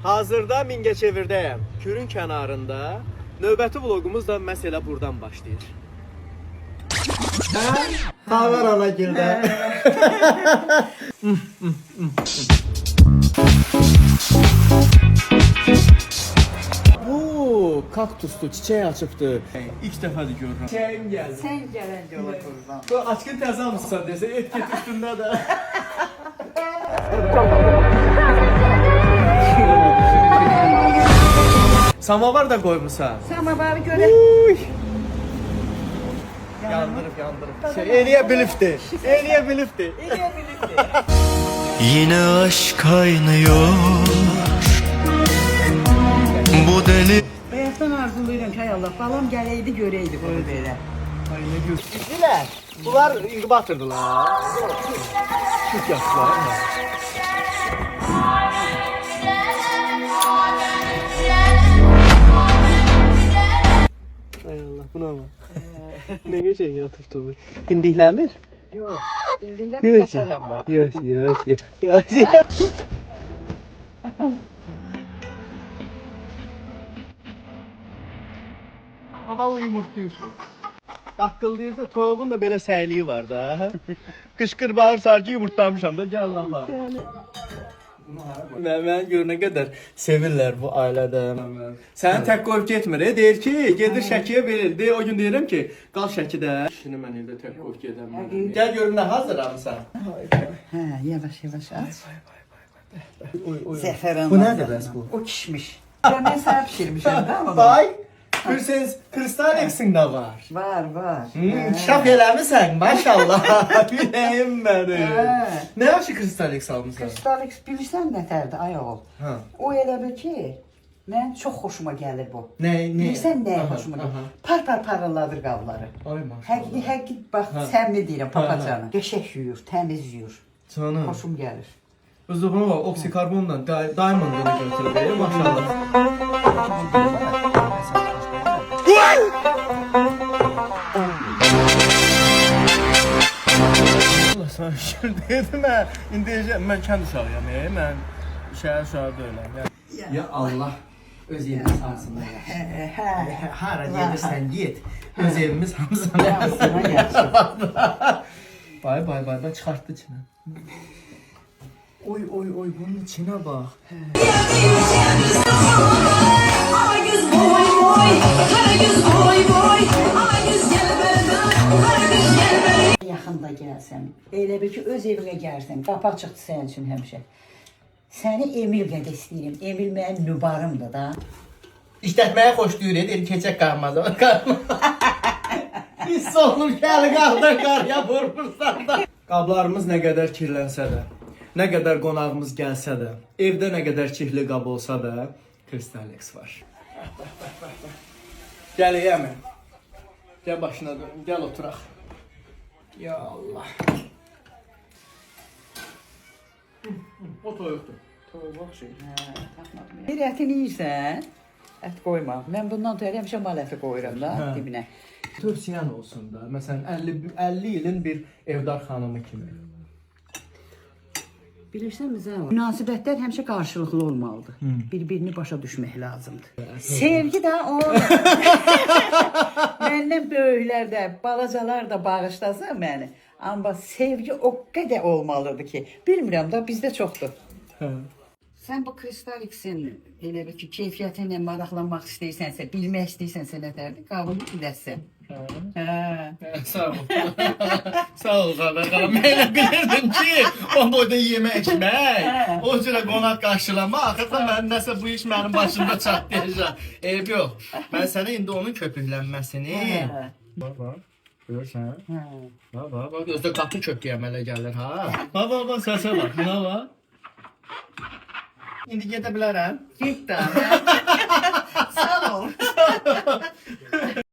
Hazırda Mingəçevirdəyəm. Kürün kənarında. Növbəti vlogumuz da məsələ buradan başlayır. Havar ana gildə. Bu kaktuslu, çiçək açıbdı. İlk dəfədir görürəm. Çiçəyim gəldi. Sen gelen yola kurban. Bu açqın təzə almışsan desə, et get üstündə də. Samavar da koymuşsan. Samavarı göre. Yandırıp. Eləyə bilibdi. Yine aşk kaynıyor. Bu deli Bayaqdan arzulayıram ki, ay Allah, balam gələydi, görəydi bunu belə. Ay ne güzel. Bunlar inkubatırdılar. Çok yaşlılar. Ay Allah, buna bak. Ne geçen yatıp durmuş. Hindiklenir? Yox, bildiyində bir məsələm var. Yok. Hava yumurtluyorsun. Qaqqıldayırsa toyuğun da belə səyliyi var da. Qışqır bağırsa ki yumurtlamışam da gel lan var. Mən görünə qədər sevirlər bu ailədə. Səni tək qoyub getmir. Deyir ki, gedir Şəkiyə verir. Deyir, o gün deyirəm ki, qal Şəkidə. Şimdi mən ildə tək qoyub gedəm. Gəl görüm nə hazırlamısan. Hə, yavaş aç. Oy. Zəfəran. Bu nədir bəs bu? O kişmiş. Mən sənə pişirmişəm də ama. Bay, Hürseniz Kristalex'in de var. Var. Şap eləmisən, maşallah. Biləyim məni. Hə. Nə yaşı Kristalex almışsan? Kristalex bilirsən nətərdir, ay oğul? Hə. O elə bil ki, mən çox xoşuma gəlir bu. Nə? Bilirsən nəyə Aha, xoşuma aha. gəlir? Par parılladır qabları. Ay maşallah. Həqiqi, bax, səmimi deyirəm, papacanı. Hə. Qəşəng yuyur, təmiz yuyur. Canım. Xoşum gəlir. Özünə bax, oksikarbonla diamond'ını götürüb, maşallah. Allah sana şükür dedim mən. İndi mən kənd uşağıyam, mən şəhər uşağı deyiləm. Ya Allah, öz evimiz hamısında yaxşı. Hara gedirsən get, öz evimiz hamısında yaxşı. Bay, çıxartdı içinə. Oy, bunun içine bak. Yaxında gəlsən, elə bil ki, öz evinə gəlsən, qapı açıqdır sənin üçün həmişə. Səni Emil qədər istəyirəm. Emil mənim nübarımdır da. İşlətməyə xoşlayır, deyir keçək qarmaz. Hiss olunur ki, əli qaldır qarya vurmursan da. Qablarımız nə qədər kirlənsə də, nə qədər qonağımız gəlsə də, evdə nə qədər çirkli qab olsa da, Kristalex var. Gəl Əmin. Gəl başına dönüm, gəl oturaq. Ya Allah. O toyuqdur. Toyuq şey. Bir ətini yiyirsən, ət qoyma. Mən bundan sonra həmişə mal əti qoyuram da dibinə. Tövsiyən olsun da. Məsələn 50 ilin bir evdar xanımı kimi. Bilirsənmi Zəva? Münasibətlər həmişə qarşılıqlı olmalıdır. Bir-birini başa düşmək lazımdır. Sevgi də o. Məndən böyüklər də, balacalar da bağışlasın məni. Amma sevgi o qədər olmalıdır ki, bilmirəm da bizdə çoxdur. Sən bu Kristalex'in elə bir ki, keyfiyyətinlə maraqlanmaq istəyirsənsə, bilmək istəyirsənsə nətərdir? Qabını biləsən. Sağ ol. Sağ ol qardaşım. Mən elə bilirdim ki, o boyda yemək içmək, o cürə qonaq qarşılamaq, axırda mən nəsə bu iş mənim başımda çatlayacaq. Eyb yox. Mən sənə indi onun köpüklənməsini... Bax, görürsən? Bax, özdə qapı köpüyə əmələ gəlir, ha? Bax, səsə bax, buna bax. İndi gedə bilərəm. Get də. Sağ ol.